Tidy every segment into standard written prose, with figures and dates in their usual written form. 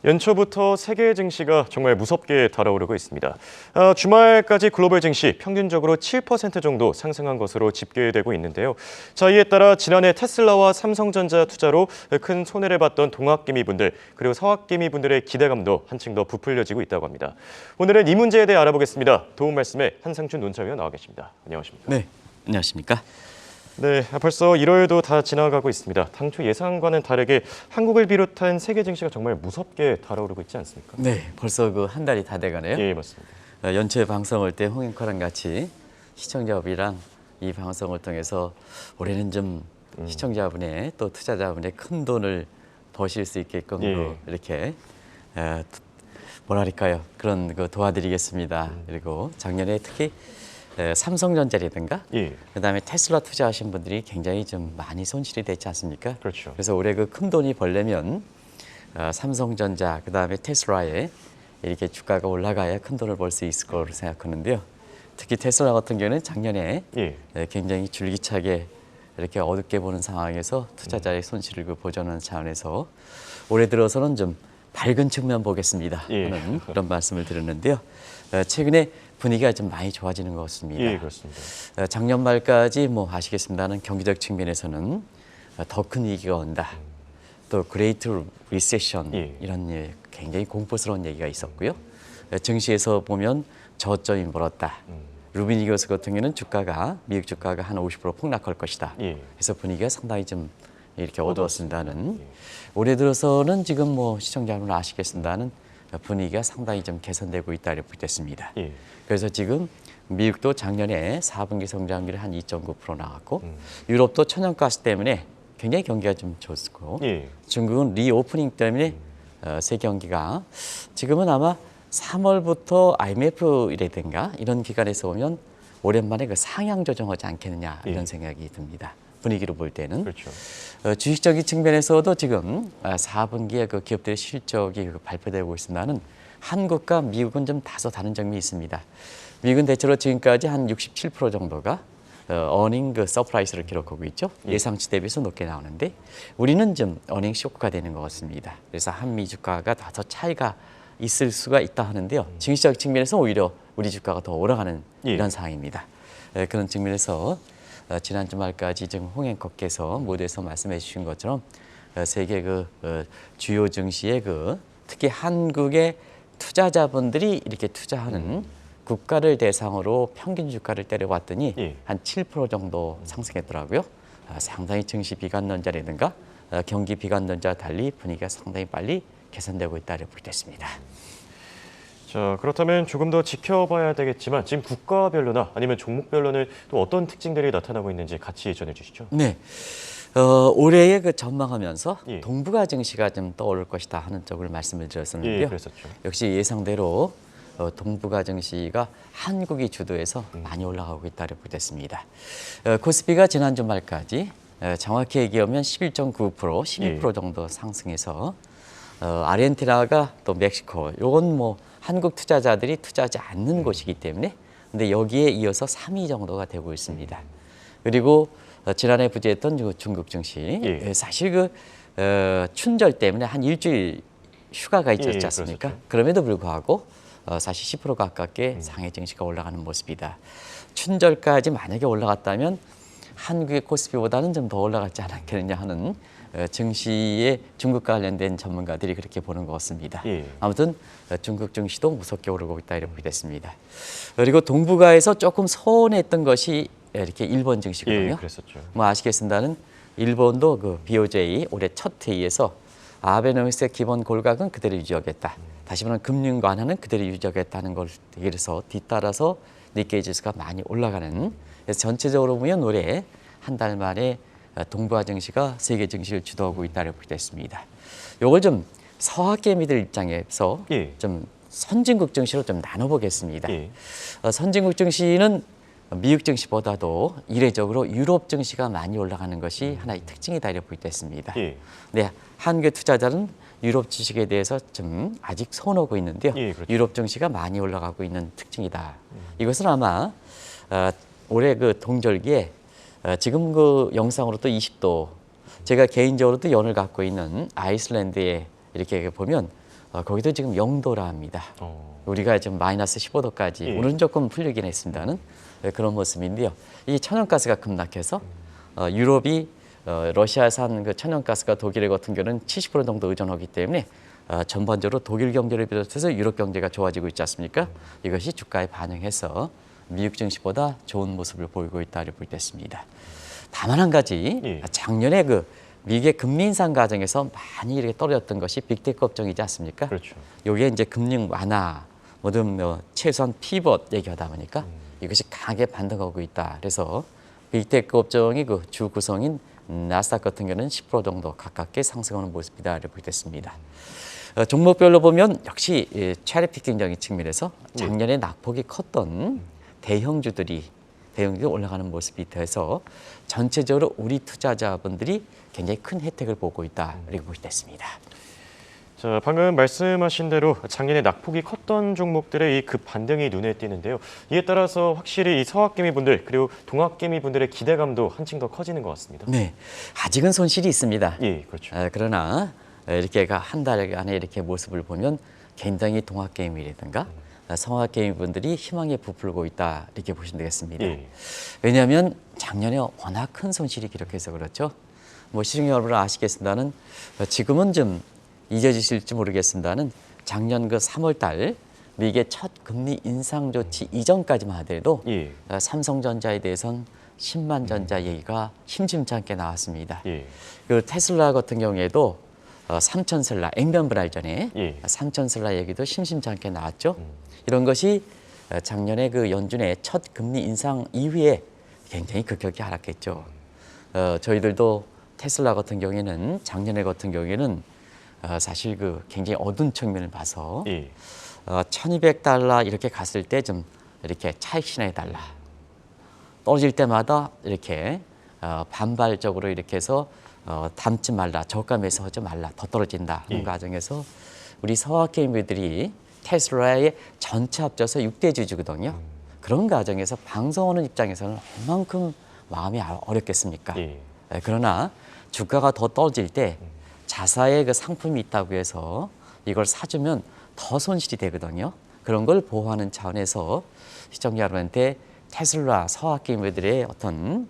연초부터 세계 증시가 정말 무섭게 달아오르고 있습니다. 주말까지 글로벌 증시 평균적으로 7% 정도 상승한 것으로 집계되고 있는데요. 자, 이에 따라 지난해 테슬라와 삼성전자 투자로 큰 손해를 봤던 동학개미분들 그리고 서학개미분들의 기대감도 한층 더 부풀려지고 있다고 합니다. 오늘은 이 문제에 대해 알아보겠습니다. 도움 말씀에 한상춘 논설위원 나와 계십니다. 안녕하십니까? 네, 안녕하십니까? 네, 벌써 1월도 다 지나가고 있습니다. 당초 예상과는 다르게 한국을 비롯한 세계 증시가 정말 무섭게 달아오르고 있지 않습니까? 네, 벌써 그 한 달이 다 돼가네요. 예, 맞습니다. 연초에 방송할 때 홍앵커랑 같이 시청자분이랑 이 방송을 통해서 올해는 좀 시청자분의 또 투자자분의 큰 돈을 버실 수 있게끔 예. 이렇게 뭐랄까요, 그런 거 도와드리겠습니다. 그리고 작년에 특히 삼성전자라든가 예. 그다음에 테슬라 투자하신 분들이 굉장히 좀 많이 손실이 됐지 않습니까? 그렇죠. 그래서 올해 그 큰 돈이 벌려면 삼성전자 그다음에 테슬라에 이렇게 주가가 올라가야 큰 돈을 벌 수 있을 거로 생각하는데요. 특히 테슬라 같은 경우는 작년에 예. 굉장히 줄기차게 이렇게 어둡게 보는 상황에서 투자자의 손실을 보전하는 차원에서 올해 들어서는 좀 밝은 측면 보겠습니다 예. 하는 그런 말씀을 드렸는데요. 최근에 분위기가 좀 많이 좋아지는 것 같습니다. 예, 그렇습니다. 작년 말까지 뭐 아시겠습니다는 경제적 측면에서는 더 큰 위기가 온다. 또 그레이트 리세션 예. 이런 굉장히 공포스러운 얘기가 있었고요. 증시에서 보면 저점이 멀었다. 루비니거스 같은 경우는 주가가 미국 주가가 한 50% 폭락할 것이다. 예. 그래서 분위기가 상당히 좀 이렇게 어두웠습니다는 올해 들어서는 지금 뭐 시청자분은 아시겠습니다는 분위기가 상당히 좀 개선되고 있다 이렇게 됐습니다. 예. 그래서 지금 미국도 작년에 4분기 성장률이 한 2.9% 나왔고 유럽도 천연가스 때문에 굉장히 경기가 좀 좋고 예. 중국은 리오프닝 때문에 새 경기가 지금은 아마 3월부터 IMF라든가 이런 기관에서 오면 오랜만에 그 상향 조정하지 않겠느냐 이런 생각이 듭니다. 분위기로 볼 때는. 그렇죠. 주식적인 측면에서도 지금 4분기에 그 기업들의 실적이 발표되고 있습니다는 한국과 미국은 좀 다소 다른 점이 있습니다. 미국은 대체로 지금까지 한 67% 정도가 어닝 그 서프라이즈를 기록하고 있죠. 예상치 대비해서 높게 나오는데 우리는 좀 어닝 쇼크가 되는 것 같습니다. 그래서 한미 주가가 다소 차이가 있을 수가 있다 하는데요. 증시적 측면에서 오히려 우리 주가가 더 올라가는 이런 상황입니다. 그런 측면에서 지난 주말까지 지금 홍앵커께서 모두에서 말씀해 주신 것처럼 세계 그 주요 증시의 그 특히 한국의 투자자분들이 이렇게 투자하는 국가를 대상으로 평균 주가를 때려봤더니 한 7% 정도 상승했더라고요. 상당히 증시 비관론자라든가 경기 비관론자와 달리 분위기가 상당히 빨리 개선되고 있다고 볼 수 있습니다. 자, 그렇다면 조금 더 지켜봐야 되겠지만 지금 국가별로나 아니면 종목별로는 또 어떤 특징들이 나타나고 있는지 같이 전해주시죠. 네. 올해의 그 전망하면서 예. 동북아 증시가 좀 떠오를 것이다 하는 쪽을 말씀을 드렸었는데요. 예, 그랬었죠. 역시 예상대로 동북아 증시가 한국이 주도해서 많이 올라가고 있다고 보겠습니다. 코스피가 지난 주말까지 정확히 얘기하면 11.9%, 12% 정도 상승해서 아르헨티나가 또 멕시코, 요건 뭐 한국 투자자들이 투자하지 않는 곳이기 때문에 근데 여기에 이어서 3위 정도가 되고 있습니다. 그리고 지난해 부재했던 중국 증시 사실 그 춘절 때문에 한 일주일 휴가가 있었지 않습니까? 그렇었죠. 그럼에도 불구하고 사실 10% 가깝게 상해 증시가 올라가는 모습이다. 춘절까지 만약에 올라갔다면 한국의 코스피보다는 좀 더 올라갔지 않았겠느냐 하는 증시에 중국과 관련된 전문가들이 그렇게 보는 것 같습니다. 아무튼 중국 증시도 무섭게 오르고 있다 이렇게 됐습니다. 그리고 동북아에서 조금 서운했던 것이 이렇게 일본 증시거든요. 그랬었죠. 뭐 아시겠습니다는 일본도 그 BOJ 올해 첫 회의에서 아베노믹스의 기본 골각은 그대로 유지하겠다. 다시 말하면 금융 완화는 그대로 유지하겠다는 걸 그래서 뒤따라서 니케이 지수가 많이 올라가는. 그래서 전체적으로 보면 올해 한 달 만에 동북아 증시가 세계 증시를 주도하고 있다고 보게 됐습니다. 이걸 좀 서학개미들 입장에서 좀 선진국 증시로 좀 나눠보겠습니다. 선진국 증시는 미국 증시보다도 이례적으로 유럽 증시가 많이 올라가는 것이 하나의 특징이다 이렇게 보게 됐습니다. 네, 한국 투자자는 유럽 주식에 대해서 좀 아직 손오고 있는데요. 그렇죠. 유럽 증시가 많이 올라가고 있는 특징이다. 이것은 아마 올해 그 동절기에 지금 그 영상으로 또 20도 제가 개인적으로도 연을 갖고 있는 아이슬란드에 이렇게 보면 거기도 지금 0도라 합니다. 우리가 지금 마이너스 15도까지 예. 오늘은 조금 풀리긴 했습니다는 그런 모습인데요. 이 천연가스가 급락해서 유럽이 러시아산 그 천연가스가 독일 같은 경우는 70% 정도 의존하기 때문에 전반적으로 독일 경제를 비롯해서 유럽 경제가 좋아지고 있지 않습니까? 이것이 주가에 반영해서 미국 증시보다 좋은 모습을 보이고 있다고 볼 때 있습니다. 다만 한 가지 예. 작년에 그 미국의 금리 인상 과정에서 많이 이렇게 떨어졌던 것이 빅테크 업종이지 않습니까? 그렇죠. 요게 이제 금융 완화, 뭐든 최소한 피벗 얘기하다 보니까 이것이 강하게 반등하고 있다. 그래서 빅테크 업종이 그 주 구성인 나스닥 같은 경우는 10% 정도 가깝게 상승하는 모습이다. 이렇게 보겠습니다. 종목별로 보면 역시 체리피킹적인 측면에서 작년에 낙폭이 컸던 대형주들이 올라가는 모습이 돼서 전체적으로 우리 투자자분들이 굉장히 큰 혜택을 보고 있다. 이렇게 보시면 됐습니다. 자, 방금 말씀하신 대로 작년에 낙폭이 컸던 종목들의 이 급 반등이 눈에 띄는데요. 이에 따라서 확실히 이 서학개미 분들 그리고 동학개미 분들의 기대감도 한층 더 커지는 것 같습니다. 네, 아직은 손실이 있습니다. 예, 그렇죠. 그러나 이렇게 한 달 안에 이렇게 모습을 보면 굉장히 동학개미라든가 성학개미 분들이 희망에 부풀고 있다 이렇게 보시면 되겠습니다. 예. 왜냐하면 작년에 워낙 큰 손실이 기록해서 그렇죠. 뭐 시중 여러분 아시겠습니다는 지금은 좀 잊어지실지 모르겠습니다는 작년 그 3월 달 미국의 첫 금리 인상 조치 이전까지만 하더라도 예. 삼성전자에 대해선 10만 전자 얘기가 심심치 않게 나왔습니다. 예. 그 테슬라 같은 경우에도 삼천슬라 앵변 알전에 예. 삼천슬라 얘기도 심심치 않게 나왔죠. 이런 것이 작년에 그 연준의 첫 금리 인상 이후에 굉장히 급격히 하락했죠. 저희들도 테슬라 같은 경우에는 작년에 같은 경우에는 사실 그 굉장히 어두운 측면을 봐서 예. 1200달러 이렇게 갔을 때 좀 이렇게 차익 실현해 달라. 떨어질 때마다 이렇게 반발적으로 이렇게 해서 담지 말라, 저가 매수하지 말라, 더 떨어진다 하는 예. 과정에서 우리 서학개미들이 테슬라의 전체 합쳐서 6대 주주거든요. 그런 과정에서 방송하는 입장에서는 얼만큼 마음이 어렵겠습니까? 예. 그러나 주가가 더 떨어질 때 자사의 그 상품이 있다고 해서 이걸 사주면 더 손실이 되거든요. 그런 걸 보호하는 차원에서 시청자 여러분한테 테슬라 서학개미들의 어떤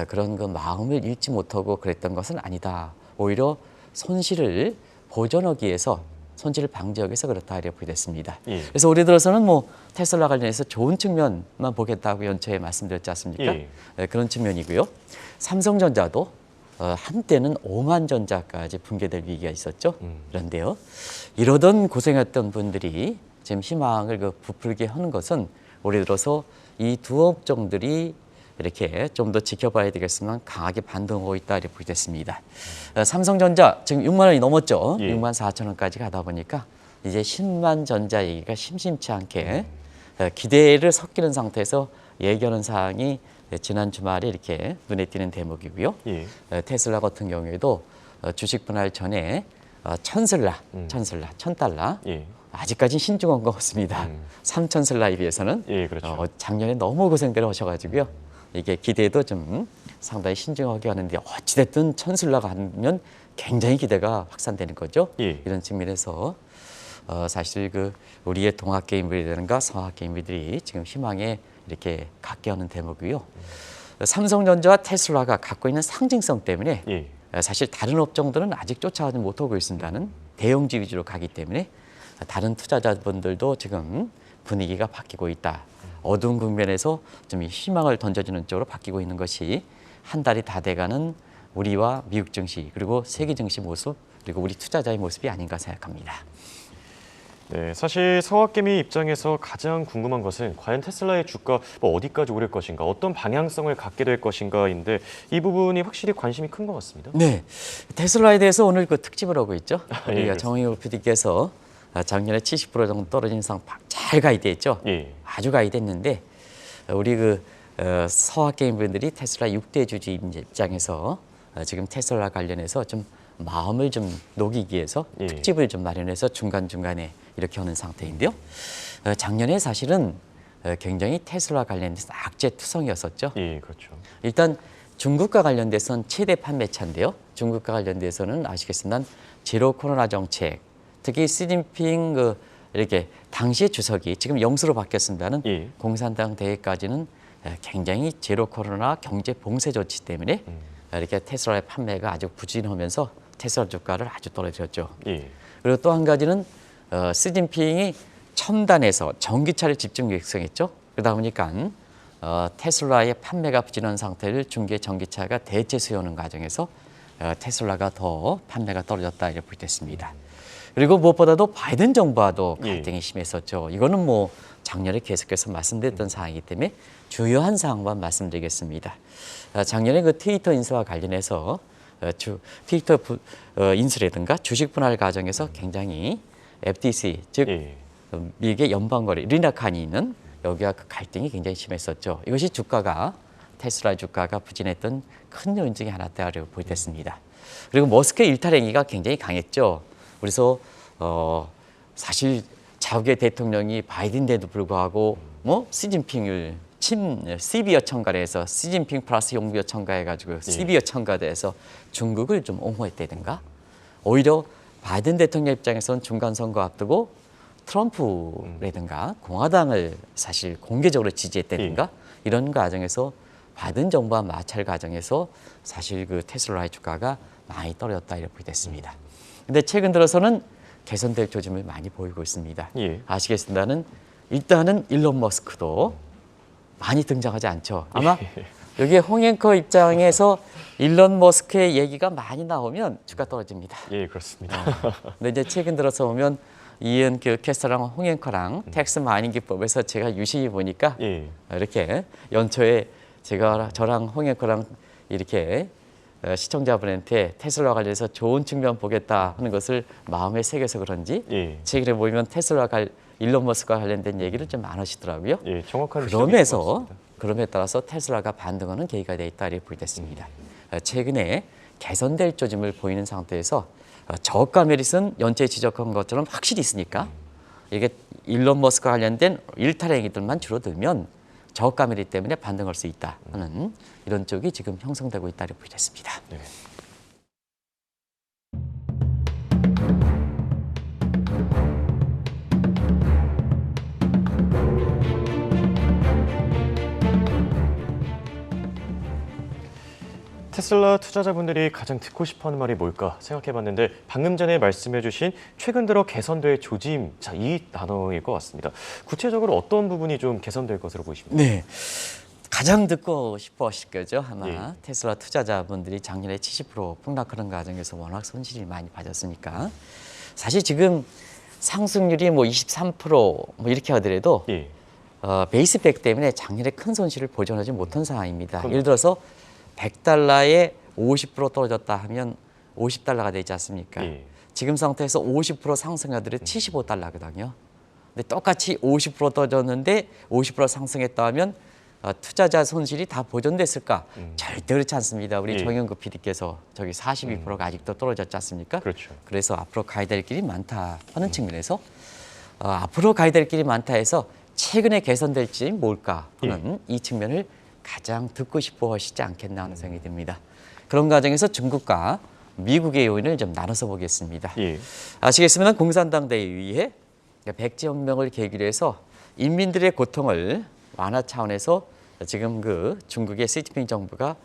그런 그 마음을 잃지 못하고 그랬던 것은 아니다. 오히려 손실을 보전하기 위해서 손실을 방지하기 위해서 그렇다 이렇게 보게 됐습니다. 예. 그래서 올해 들어서는 뭐 테슬라 관련해서 좋은 측면만 보겠다고 연초에 말씀드렸지 않습니까? 예. 그런 측면이고요. 삼성전자도 한때는 5만 전자까지 붕괴될 위기가 있었죠. 그런데요, 이러던 고생했던 분들이 지금 희망을 부풀게 하는 것은 올해 들어서 이 두 업종들이 이렇게 좀 더 지켜봐야 되겠지만 강하게 반등하고 있다 이렇게 보게 됐습니다. 삼성전자 지금 6만 원이 넘었죠. 예. 6만 4천 원까지 가다 보니까 이제 10만 전자 얘기가 심심치 않게 기대를 섞이는 상태에서 얘기하는 사항이 지난 주말에 이렇게 눈에 띄는 대목이고요. 예. 테슬라 같은 경우에도 주식 분할 전에 천달러 예. 아직까지는 신중한 것 같습니다. 3,000슬라에 비해서는 예, 그렇죠. 작년에 너무 고생들 하셔가지고요. 이게 기대도 좀 상당히 신중하게 하는데 어찌됐든 1,000슬라가 하면 굉장히 기대가 확산되는 거죠. 예. 이런 측면에서 사실 그 우리의 동학개미들이라든가 성학개미들이 지금 희망에 이렇게 갖게 하는 대목이고요. 삼성전자와 테슬라가 갖고 있는 상징성 때문에 예. 사실 다른 업종들은 아직 쫓아가지 못하고 있습니다는 대형주 위주로 가기 때문에 다른 투자자분들도 지금 분위기가 바뀌고 있다. 어두운 국면에서 좀 희망을 던져주는 쪽으로 바뀌고 있는 것이 한 달이 다 돼가는 우리와 미국 증시 그리고 세계 증시 모습 그리고 우리 투자자의 모습이 아닌가 생각합니다. 네, 사실 서학개미 입장에서 가장 궁금한 것은 과연 테슬라의 주가 어디까지 오를 것인가, 어떤 방향성을 갖게 될 것인가인데 이 부분이 확실히 관심이 큰 것 같습니다. 네, 테슬라에 대해서 오늘 그 특집을 하고 있죠. 예, 우리가 정의호 PD께서 작년에 70% 정도 떨어진 상황 잘 가이드했죠. 예. 아주 가이드했는데 우리 서학개미 분들이 테슬라 6대 주주 입장에서 지금 테슬라 관련해서 좀 마음을 좀 녹이기 위해서 예. 특집을 좀 마련해서 중간중간에 이렇게 하는 상태인데요. 작년에 사실은 굉장히 테슬라 관련해서 악재투성이었었죠. 예, 그렇죠. 일단 중국과 관련돼서는 최대 판매차인데요. 중국과 관련돼서는 아시겠지만 제로 코로나 정책, 특히 시진핑 이렇게 당시의 주석이 지금 영수로 바뀌었습니다는 예. 공산당 대회까지는 굉장히 제로 코로나 경제 봉쇄 조치 때문에 이렇게 테슬라의 판매가 아주 부진하면서 테슬라 주가를 아주 떨어뜨렸죠. 예. 그리고 또 한 가지는 시진핑이 첨단에서 전기차를 집중 육성했죠. 그러다 보니까 테슬라의 판매가 부진한 상태를 중개 전기차가 대체 수요하는 과정에서 테슬라가 더 판매가 떨어졌다 이렇게 보겠습니다. 그리고 무엇보다도 바이든 정부와도 갈등이 심했었죠. 이거는 뭐 작년에 계속해서 말씀드렸던 사항이기 때문에 주요한 사항만 말씀드리겠습니다. 작년에 그 트위터 인수와 관련해서 트위터 인수라든가 주식 분할 과정에서 굉장히 FTC 즉 미국의 연방거래 리나칸이 있는 여기와 그 갈등이 굉장히 심했었죠. 이것이 주가가 테슬라 주가가 부진했던 큰 요인 중에 하나다라고 보겠습니다. 그리고 머스크의 일탈행위가 굉장히 강했죠. 그래서 사실 자국의 대통령이 바이든인데도 불구하고 뭐 시진핑을 시비어 청가에서 시진핑 플러스 용비어 청가해가지고 시비어 청가대에서 중국을 좀 옹호했다든가 오히려 바이든 대통령 입장에서는 중간 선거 앞두고 트럼프라든가 공화당을 사실 공개적으로 지지했다든가 이런 과정에서 바이든 정부와 마찰 과정에서 사실 그 테슬라의 주가가 많이 떨어졌다 이렇게 됐습니다. 근데 최근 들어서는 개선될 조짐을 많이 보이고 있습니다. 아시겠습니다는 일단은 일론 머스크도 많이 등장하지 않죠. 아마 여기에 홍앵커 입장에서 일론 머스크의 얘기가 많이 나오면 주가 떨어집니다. 예, 그렇습니다. 근데 이제 최근 들어서 보면 이은 그 캐스터랑 홍앵커랑 텍스 마이닝 기법에서 제가 유심히 보니까 이렇게 연초에 저랑 홍앵커랑 이렇게 시청자분한테 테슬라 관련해서 좋은 측면 보겠다 하는 것을 마음에 새겨서 그런지 최근에 보면 테슬라 일론 머스크와 관련된 얘기를 좀 안 하시더라고요. 예, 정확한 그럼에 따라서 테슬라가 반등하는 계기가 돼 있다 이렇게 보겠습니다. 최근에 개선될 조짐을 보이는 상태에서 저가 메릿은 연초에 지적한 것처럼 확실히 있으니까 이게 일론 머스크와 관련된 일탈행위들만 줄어들면 저가 메릿 때문에 반등할 수 있다 하는 이런 쪽이 지금 형성되고 있다고 보겠습니다. 네. 테슬라 투자자분들이 가장 듣고 싶어하는 말이 뭘까 생각해봤는데 방금 전에 말씀해주신 최근 들어 개선될 조짐, 자, 이 단어일 것 같습니다. 구체적으로 어떤 부분이 좀 개선될 것으로 보십니까? 네, 가장 듣고 싶어 하실 거죠. 아마 테슬라 투자자분들이 작년에 70% 폭락하는 과정에서 워낙 손실이 많이 받았으니까 사실 지금 상승률이 뭐 23% 뭐 이렇게 하더라도 베이스백 때문에 작년에 큰 손실을 보전하지 못한 상황입니다. 예를 들어서 100달러에 50% 떨어졌다 하면 50달러가 되지 않습니까? 지금 상태에서 50% 상승하더라도 75달러거든요. 근데 똑같이 50% 떨어졌는데 50% 상승했다 하면 투자자 손실이 다 보전됐을까? 절대 그렇지 않습니다. 우리 정영국 PD께서 저기 42%가 아직도 떨어졌지 않습니까? 그렇죠. 그래서 앞으로 가야 될 길이 많다 하는 측면에서 앞으로 가야 될 길이 많다 해서 최근에 개선될지 뭘까 하는 이 측면을 가장 듣고 싶어 하시지 않겠나 하는 생각이 듭니다. 그런 과정에서 중국과 미국의 요인을 좀 나눠서 보겠습니다. 아시겠습니다. 공산당 대회에 의해 백지혁명을 계기로 해서 인민들의 고통을 완화 차원에서 지금 그 중국의 시진핑 정부가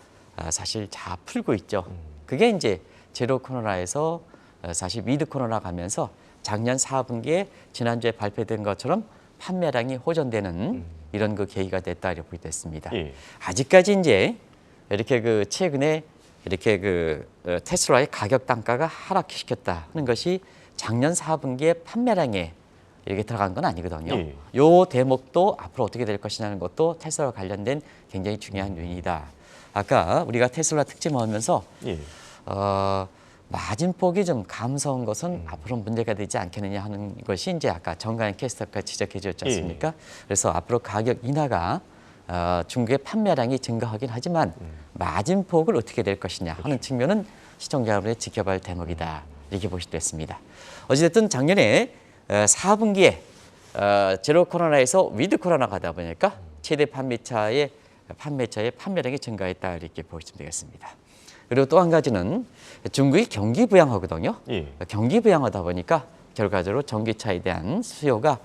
사실 다 풀고 있죠. 그게 이제 제로 코로나에서 사실 위드 코로나 가면서 작년 4분기에 지난주에 발표된 것처럼 판매량이 호전되는 이런 그 계기가 됐다 이렇게 보게 됐습니다. 아직까지 이제 이렇게 그 최근에 이렇게 그 테슬라의 가격 단가가 하락시켰다 하는 것이 작년 4분기에 판매량에 이렇게 들어간 건 아니거든요. 요 대목도 앞으로 어떻게 될 것이냐는 것도 테슬라와 관련된 굉장히 중요한 요인이다. 아까 우리가 테슬라 특징을 하면서 마진폭이 좀 감소한 것은 앞으로 문제가 되지 않겠느냐 하는 것이 이제 아까 정가연 캐스터가 지적해 주셨지 않습니까? 그래서 앞으로 가격 인하가 중국의 판매량이 증가하긴 하지만 마진폭을 어떻게 될 것이냐 하는 측면은 시청자 여러분의 지켜봐야 할 대목이다. 이렇게 보실 수 있습니다. 어찌됐든 작년에 4분기에 제로 코로나에서 위드 코로나 가다 보니까 최대 판매차의 판매량이 증가했다. 이렇게 보시면 되겠습니다. 그리고 또 한 가지는 중국이 경기 부양하거든요. 경기 부양하다 보니까 결과적으로 전기차에 대한 수요가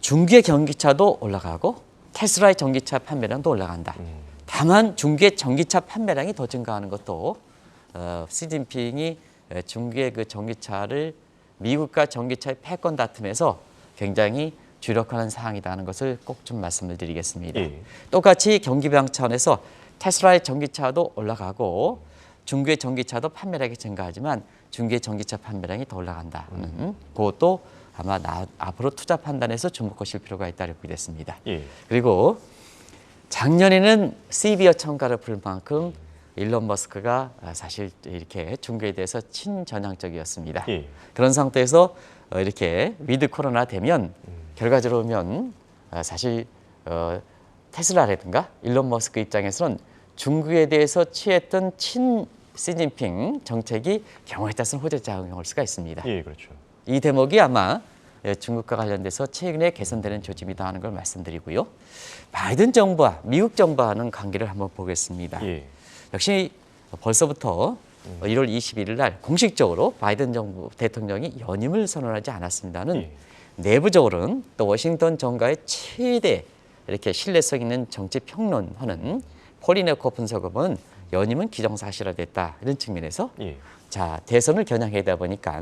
중개 전기차도 올라가고 테슬라의 전기차 판매량도 올라간다. 다만 중개 전기차 판매량이 더 증가하는 것도 시진핑이 중개 그 전기차를 미국과 전기차의 패권 다툼에서 굉장히 주력하는 사항이라는 것을 꼭 좀 말씀을 드리겠습니다. 예. 똑같이 경기 부양 차원에서 테슬라의 전기차도 올라가고 중개 전기차도 판매량이 증가하지만 중개 전기차 판매량이 더 올라간다는 그것도 아마 앞으로 투자 판단에서 주목하실 필요가 있다고 보겠습니다. 예. 그리고 작년에는 세비어 청가를 부를 만큼 일론 머스크가 사실 이렇게 중국에 대해서 친전향적이었습니다. 예. 그런 상태에서 이렇게 위드 코로나 되면 결과적으로 보면 사실 테슬라라든가 일론 머스크 입장에서는 중국에 대해서 취했던 친 시진핑 정책이 경우에 따라서는 호재작용할 수가 있습니다. 예, 그렇죠. 이 대목이 아마 중국과 관련돼서 최근에 개선되는 조짐이다 하는 걸 말씀드리고요. 바이든 정부와 미국 정부와는 관계를 한번 보겠습니다. 예. 역시 벌써부터 1월 21일 날 공식적으로 바이든 정부 대통령이 연임을 선언하지 않았습니다는 예. 내부적으로는 또 워싱턴 정가의 최대 이렇게 신뢰성 있는 정치 평론하는 폴리네코 분석업은 연임은 기정사실화됐다 이런 측면에서 예. 자 대선을 겨냥하다 보니까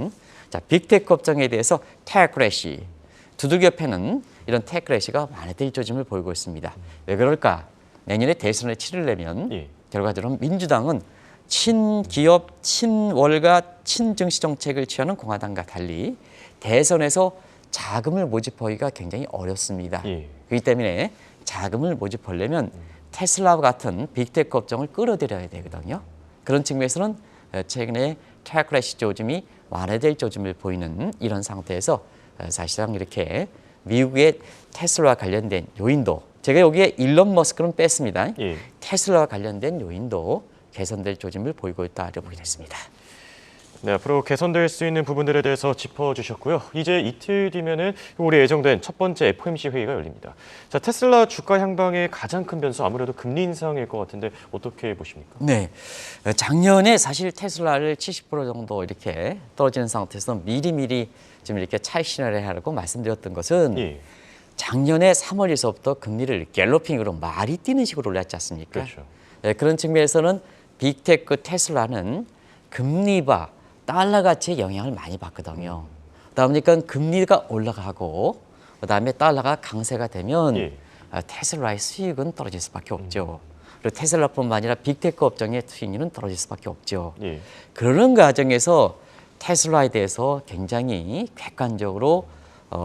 자 빅테크 업종에 대해서 테크래시 두들겨 패는 이런 테크래시가 완화될 조짐을 보이고 있습니다. 왜 그럴까? 내년에 대선을 치르려면 예. 결과적으로 민주당은 친기업, 친월가, 친증시 정책을 취하는 공화당과 달리 대선에서 자금을 모집하기가 굉장히 어렵습니다. 예. 그렇기 때문에 자금을 모집하려면 테슬라와 같은 빅테크 업종을 끌어들여야 되거든요. 그런 측면에서는 최근에 테크래시 조짐이 완화될 조짐을 보이는 이런 상태에서 사실상 이렇게 미국의 테슬라와 관련된 요인도 제가 여기에 일론 머스크는 뺐습니다. 예. 테슬라와 관련된 요인도 개선될 조짐을 보이고 있다고 보게 됐습니다. 네, 앞으로 개선될 수 있는 부분들에 대해서 짚어주셨고요. 이제 이틀 뒤면은 올해 예정된 첫 번째 FOMC 회의가 열립니다. 자, 테슬라 주가 향방의 가장 큰 변수 아무래도 금리 인상일 것 같은데 어떻게 보십니까? 네, 작년에 사실 테슬라를 70% 정도 이렇게 떨어지는 상태에서 미리미리 좀 이렇게 차익 실현을 하라고 말씀드렸던 것은 예. 작년에 3월에서부터 금리를 갤로핑으로 말이 뛰는 식으로 올렸지 않습니까? 그렇죠. 네, 그런 측면에서는 빅테크 테슬라는 금리와 달러 가치에 영향을 많이 받거든요. 그러다 보니까 금리가 올라가고 그다음에 달러가 강세가 되면 예. 테슬라의 수익은 떨어질 수밖에 없죠. 그리고 테슬라뿐만 아니라 빅테크 업종의 수익률은 떨어질 수밖에 없죠. 예. 그런 과정에서 테슬라에 대해서 굉장히 객관적으로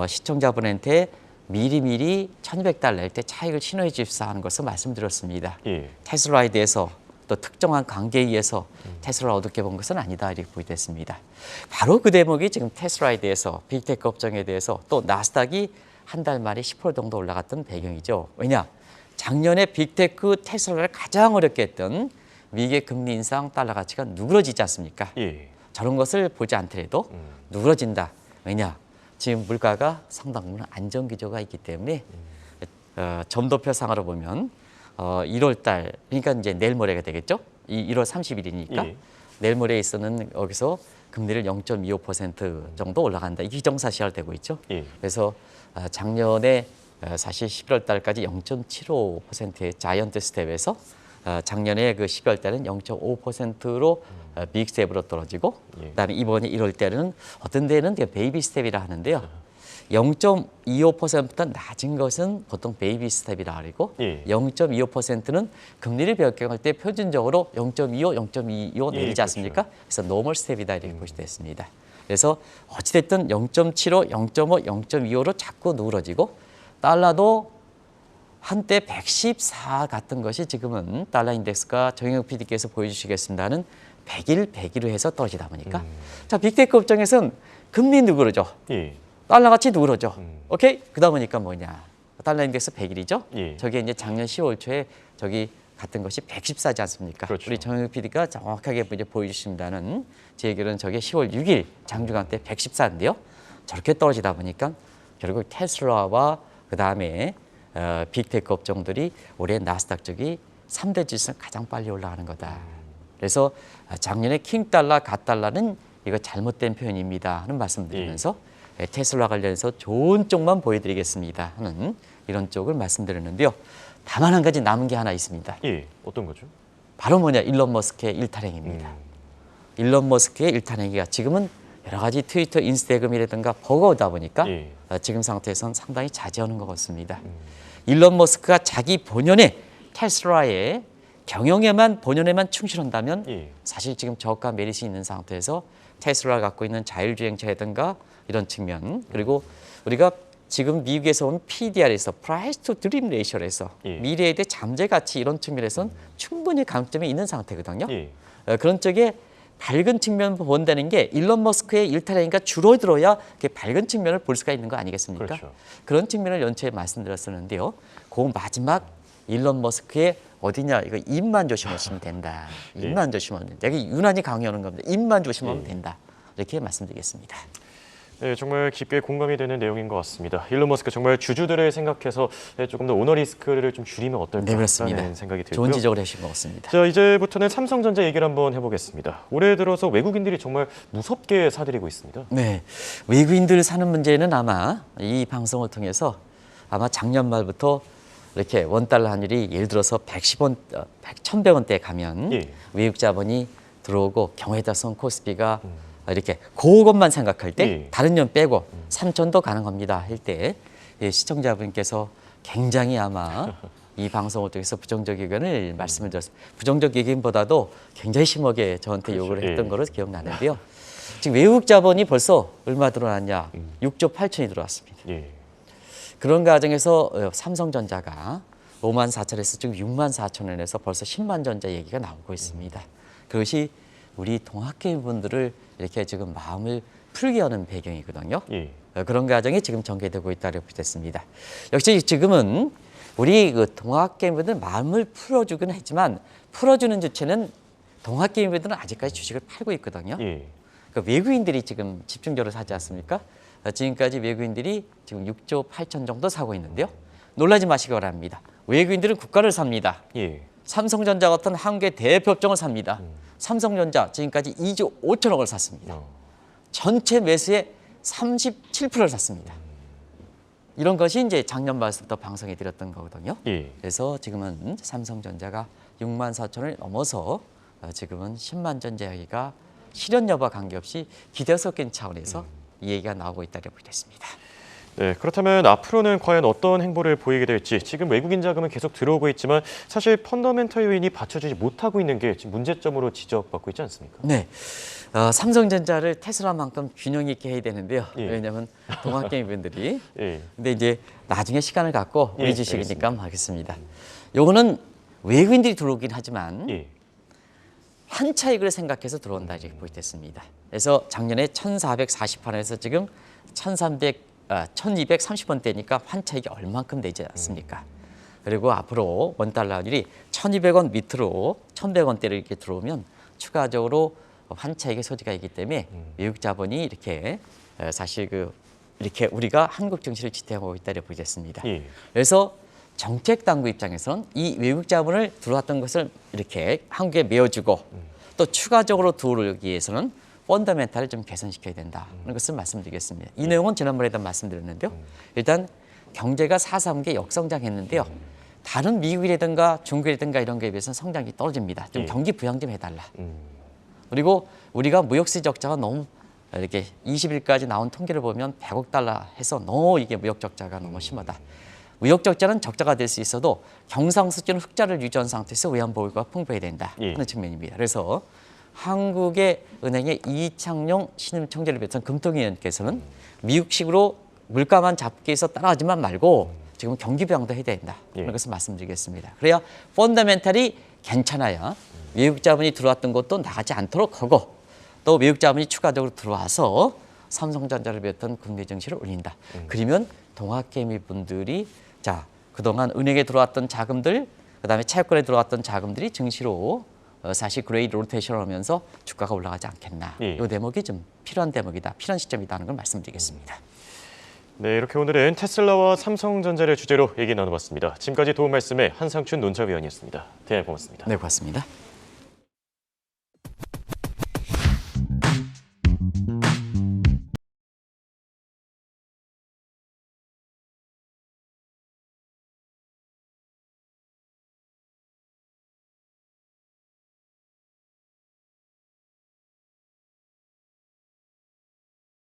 시청자분한테 미리미리 $1,200일 때 차익을 신호해 주십사 하는 것을 말씀드렸습니다. 예. 테슬라에 대해서 또 특정한 관계에 의해서 테슬라를 어둡게 본 것은 아니다 이렇게 보여됐습니다. 바로 그 대목이 지금 테슬라에 대해서 빅테크 업종에 대해서 또 나스닥이 한 달 만에 10% 정도 올라갔던 배경이죠. 왜냐? 작년에 빅테크 테슬라를 가장 어렵게 했던 미국의 금리 인상 달러 가치가 누그러지지 않습니까? 예. 저런 것을 보지 않더라도 누그러진다. 왜냐? 지금 물가가 상당 부분 안정 기조가 있기 때문에 점도표상으로 보면 1월 달 그러니까 이제 내일 모레가 되겠죠? 1월 30일이니까 예. 내일 모레에 있어는 여기서 금리를 0.25% 정도 올라간다. 이게 기정사실화되고 있죠. 예. 그래서 작년에 사실 11월 달까지 0.75%의 자이언트 스텝에서 작년에 그 12월 달은 0.5%로 빅 스텝으로 떨어지고 예. 그다음에 이번에 1월 달에는 어떤 데는 베이비 스텝이라 하는데요. 0.25%보다 낮은 것은 보통 베이비 스텝이라 그러고 예. 0.25%는 금리를 변경할 때 표준적으로 0.25, 0.25 예, 내리지 않습니까? 그렇죠. 그래서 노멀 스텝이다 이렇게 보시됐습니다. 그래서 어찌됐든 0.75, 0.5, 0.25로 자꾸 누그러지고 달러도 한때 114 같은 것이 지금은 달러 인덱스가 정영욱 PD께서 보여주시겠습니다는 100일, 100일로 해서 떨어지다 보니까 자 빅테크 업종에서는 금리 누그러져. 예. 달러 같이 누그러져. 오케이? 그러다 보니까 뭐냐. 달러 인덱스 100일이죠. 예. 저게 이제 작년 10월 초에 저기 같은 것이 114지 않습니까? 그렇죠. 우리 정영욱 PD가 정확하게 이제 보여주신다는 제 얘기는 저게 10월 6일 장중간 때 114인데요. 저렇게 떨어지다 보니까 결국 테슬라와 그 다음에 빅테크 업종들이 올해 나스닥 쪽이 3대 지수는 가장 빨리 올라가는 거다. 그래서 작년에 킹달러, 갓달러는 이거 잘못된 표현입니다 하는 말씀드리면서 테슬라 관련해서 좋은 쪽만 보여드리겠습니다 하는 이런 쪽을 말씀드렸는데요. 다만 한 가지 남은 게 하나 있습니다. 예, 어떤 거죠? 바로 뭐냐, 일론 머스크의 일탈행위입니다. 일론 머스크의 일탈행위가 지금은 여러 가지 트위터, 인스타그램이라든가 버거우다 보니까 예. 지금 상태에서는 상당히 자제하는 것 같습니다. 일론 머스크가 자기 본연의 테슬라의 경영에만 본연에만 충실한다면 예. 사실 지금 저가 메리트 있는 상태에서 테슬라가 갖고 있는 자율주행차라든가 이런 측면, 그리고 우리가 지금 미국에서 온 PDR에서 Price to Dream Ratio에서 예. 미래에 대해 잠재 가치 이런 측면에서는 충분히 강점이 있는 상태거든요. 예. 그런 쪽에 밝은 측면을 본다는 게 일론 머스크의 일탈행위가 줄어들어야 밝은 측면을 볼 수가 있는 거 아니겠습니까? 그렇죠. 그런 측면을 연초에 말씀드렸었는데요. 그 마지막 일론 머스크의 어디냐, 이거 입만 조심하시면 된다. 입만 조심하면 된다. 여기 유난히 강요하는 겁니다. 입만 조심하면 된다. 이렇게 말씀드리겠습니다. 네, 정말 깊게 공감이 되는 내용인 것 같습니다. 일론 머스크 정말 주주들을 생각해서 조금 더 오너 리스크를 좀 줄이면 어떨까 네, 그렇습니다. 하는 생각이 들고요. 좋은 지적을 해주신 것 같습니다. 자, 이제부터는 삼성전자 얘기를 한번 해보겠습니다. 올해 들어서 외국인들이 정말 무섭게 사들이고 있습니다. 네, 외국인들 사는 문제는 아마 이 방송을 통해서 아마 작년 말부터 이렇게 원달러 환율이 예를 들어서 110원, 1,100원대에 가면 예. 외국 자본이 들어오고 경외다성 코스피가 이렇게 그것만 생각할 때 예. 다른 년 빼고 3,000도 가는 겁니다 할 때 시청자분께서 굉장히 아마 이 방송을 통해서 부정적 의견을 말씀을 드렸습니다. 부정적 의견보다도 굉장히 심하게 저한테 욕을 그렇죠. 했던 거로 기억나는데요. 지금 외국 자본이 벌써 얼마 들어왔냐? 6조 8천이 들어왔습니다. 예. 그런 과정에서 삼성전자가 5만 4천에서 지금 6만 4천 원에서 벌써 10만 전자 얘기가 나오고 있습니다. 그것이 우리 동학개미분들을 이렇게 지금 마음을 풀게 하는 배경이거든요. 예. 그런 과정이 지금 전개되고 있다고 보겠습니다. 역시 지금은 우리 그 동학개미분들 마음을 풀어주긴 했지만 풀어주는 주체는 동학개미분들은 아직까지 주식을 팔고 있거든요. 예. 그러니까 외국인들이 지금 집중적으로 사지 않습니까? 지금까지 외국인들이 지금 6조 8천 정도 사고 있는데요. 놀라지 마시기 바랍니다. 외국인들은 국가를 삽니다. 예. 삼성전자 같은 한국의 대표업종을 삽니다. 삼성전자 지금까지 2조 5천억을 샀습니다. 전체 매수의 37%를 샀습니다. 이런 것이 이제 작년 말부터 방송해 드렸던 거거든요. 예. 그래서 지금은 삼성전자가 6만 4천을 넘어서 지금은 10만 전자 여기가 실현 여부와 관계없이 기대 섞인 차원에서 이 얘기가 나오고 있다고 보겠습니다. 네, 그렇다면 앞으로는 과연 어떤 행보를 보이게 될지 지금 외국인 자금은 계속 들어오고 있지만 사실 펀더멘털 요인이 받쳐주지 못하고 있는 게 지금 문제점으로 지적받고 있지 않습니까? 네, 삼성전자를 테슬라만큼 균형 있게 해야 되는데요. 예. 왜냐하면 동학개미분들이 예. 근데 이제 나중에 시간을 갖고 예, 우리 주식이니까 하겠습니다. 요거는 외국인들이 들어오긴 하지만 예. 한 차익을 생각해서 들어온다 이렇게 보겠습니다. 그래서 작년에 1,440원에서 지금 1,230원대니까 환차익이 얼만큼 되지 않습니까? 그리고 앞으로 원달러 환율이 1,200원 밑으로 1,100원대로 이렇게 들어오면 추가적으로 환차익의 소지가 있기 때문에 외국 자본이 이렇게 사실 이렇게 우리가 한국 증시를 지탱하고 있다고 보겠습니다. 예. 그래서 정책 당국 입장에서는 이 외국 자본을 들어왔던 것을 이렇게 한국에 메워주고 또 추가적으로 들어오기 위해서는 펀더멘탈을 좀 개선시켜야 된다는 것을 말씀드리겠습니다. 이 내용은 지난번에도 말씀드렸는데요. 일단 경제가 4·3개 역성장했는데요. 다른 미국이라든가 중국이라든가 이런 거에 비해서는 성장이 떨어집니다. 좀 예. 경기 부양좀 해달라. 그리고 우리가 무역수 적자가 너무 이렇게 20일까지 나온 통계를 보면 100억 달러 해서 너무 이게 무역 적자가 너무 심하다. 무역 적자는 적자가 될 수 있어도 경상수지는 흑자를 유지한 상태에서 외환보유고가 풍부해야 된다 하는 예. 측면입니다. 그래서 한국의 은행의 이창용 신임총재를 비롯한 금통위원께서는 미국식으로 물가만 잡기 위해서 따라하지만 말고 지금 경기 부양도 해야 된다. 예. 그런 것을 말씀드리겠습니다. 그래야 펀더멘탈이 괜찮아야 외국 자본이 들어왔던 것도 나가지 않도록 하고 또 외국 자본이 추가적으로 들어와서 삼성전자를 비롯한 국내 증시를 올린다. 그러면 동학개미 분들이 자 그동안 은행에 들어왔던 자금들 그다음에 채권에 들어왔던 자금들이 증시로 사실 그레이드 로테이션을 하면서 주가가 올라가지 않겠나. 예. 이 대목이 좀 필요한 대목이다. 필요한 시점이다 하는 걸 말씀드리겠습니다. 네, 이렇게 오늘은 테슬라와 삼성전자를 주제로 얘기 나눠봤습니다. 지금까지 도움 말씀에 한상춘 논설위원이었습니다. 대단히 고맙습니다. 네, 고맙습니다.